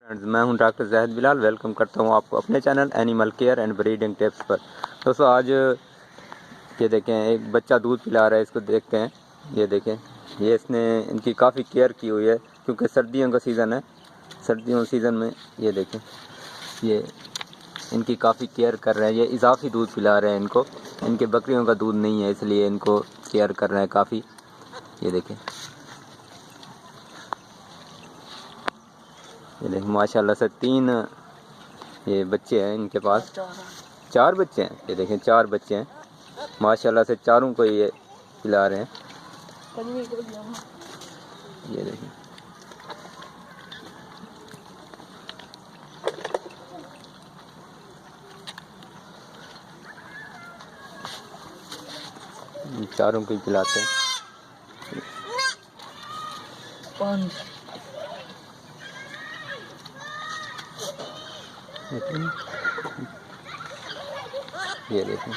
Friends, मैं हूं doctor Zahid Bilal. Welcome करता हूं आपको अपने channel animal care and breeding tips पर। दोस्तों, आज ये देखें, एक बच्चा दूध पिला रहा है, इसको देखते हैं। ये देखें, ये इसने इनकी काफ़ी केयर की हुई है क्योंकि सर्दियों का सीज़न है। सर्दियों के सीज़न में ये देखें, ये इनकी काफ़ी केयर कर रहे हैं। ये इजाफी दूध पिला रहे हैं इनको, इनके बकरियों का दूध नहीं है इसलिए इनको केयर कर रहे हैं काफ़ी। ये देखें, ये देखें, माशाल्लाह से 3 ये बच्चे हैं इनके पास। 4 बच्चे हैं। ये देखें, 4 बच्चे हैं माशाल्लाह से, चारों को ये पिला रहे हैं। ये देखें, चारों को ही पिलाते हैं। ये देखें,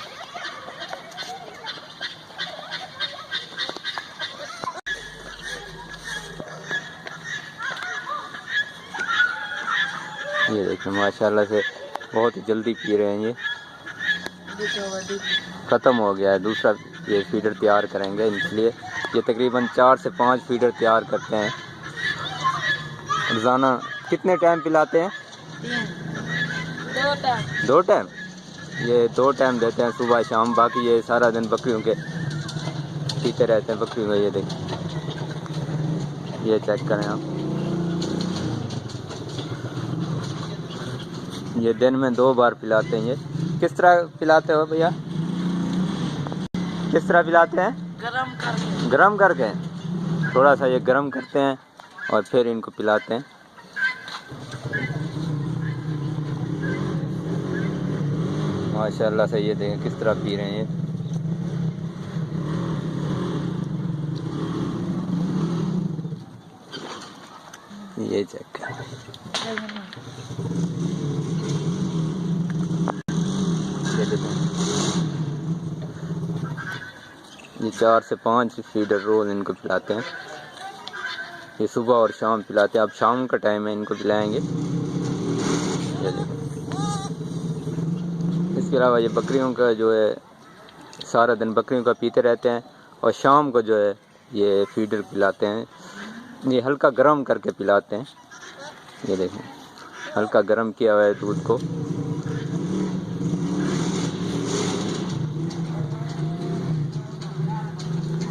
ये देखें, माशाल्लाह से बहुत ही जल्दी पी रहे हैं। ये ख़त्म हो गया है, दूसरा ये फीडर तैयार करेंगे इनके लिए। ये तकरीबन 4 से 5 फीडर तैयार करते हैं रोज़ाना। कितने टाइम पिलाते हैं? 2 टाइम। ये 2 टाइम देते हैं, सुबह शाम। बाकी ये सारा दिन बकरियों के पीते रहते हैं बकरियों का। ये देखें, ये चेक करें आप। ये दिन में 2 बार पिलाते हैं। ये किस तरह पिलाते हो भैया? किस तरह पिलाते हैं? गरम करके थोड़ा सा ये गरम करते हैं और फिर इनको पिलाते हैं। माशाल्लाह से ये देखें किस तरह पी रहे हैं। ये चेक करें, ये देखें, ये 4 से 5 फीडर रोज इनको पिलाते हैं। ये सुबह और शाम पिलाते हैं। अब शाम का टाइम है, इनको पिलाएंगे। ये देखें, इसके अलावा ये बकरियों का जो है, सारा दिन बकरियों का पीते रहते हैं और शाम को जो है ये फीडर पिलाते हैं। ये हल्का गर्म करके पिलाते हैं। ये देखें, हल्का गर्म किया हुआ है दूध को।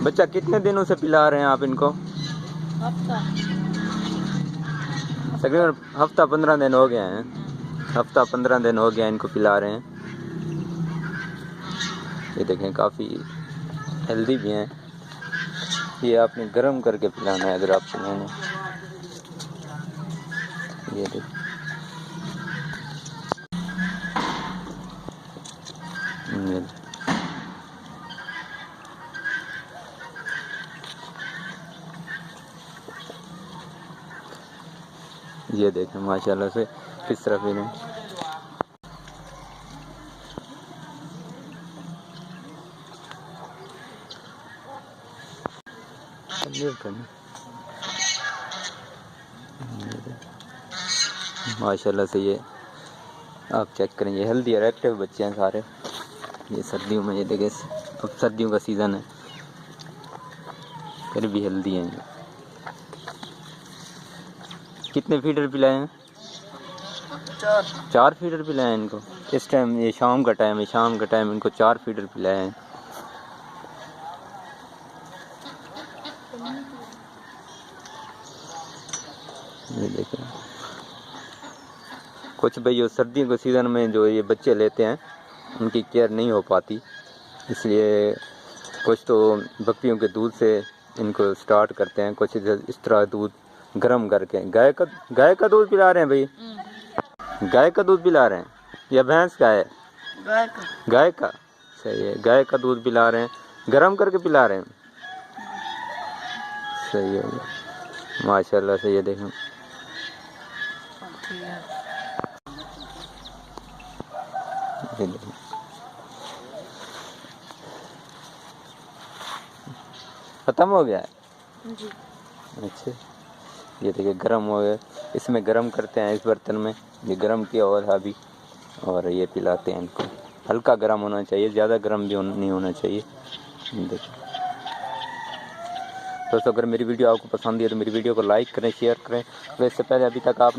बच्चा कितने दिनों से पिला रहे हैं आप इनको? तकरीबन हफ्ता 15 दिन हो गए हैं। हफ्ता 15 दिन हो गया इनको पिला रहे हैं। ये देखें, काफ़ी हेल्दी भी हैं। ये आपने गर्म करके पिलाना है अगर आप पिलाने। ये देखें, ये देखें माशाल्लाह से किस तरह पी रहे हैं। माशाल्लाह से ये आप चेक करें, ये हेल्दी और एक्टिव बच्चे हैं सारे। ये सर्दियों में, ये देखें, अब सर्दियों का सीज़न है, फिर भी हेल्दी हैं ये। कितने फीडर पिलाए हैं? 4 फीडर पिलाए हैं इनको। इस टाइम ये शाम का टाइम है, शाम का टाइम इनको 4 फीडर पिलाए हैं। ये देखें, कुछ भाई सर्दियों के सीज़न में जो ये बच्चे लेते हैं उनकी केयर नहीं हो पाती, इसलिए कुछ तो बकरियों के दूध से इनको स्टार्ट करते हैं, कुछ इस तरह दूध गर्म करके। गाय का दूध पिला रहे हैं भाई? गाय का दूध पिला रहे हैं या भैंस का है? गाय का। सही है, गाय का दूध पिला रहे हैं, गर्म करके पिला रहे हैं। सही है माशाल्लाह से। ये देखें, ख़त्म हो गया है जी। अच्छा, ये देखिए गर्म हो गया। इसमें गर्म करते हैं, इस बर्तन में ये गर्म किया हुआ था अभी, और ये पिलाते हैं इनको। हल्का गर्म होना चाहिए, ज़्यादा गर्म भी नहीं होना चाहिए। देखिए दोस्तों, अगर मेरी वीडियो आपको पसंद है तो मेरी वीडियो को लाइक करें, शेयर करें। वैसे पहले अभी तक आपने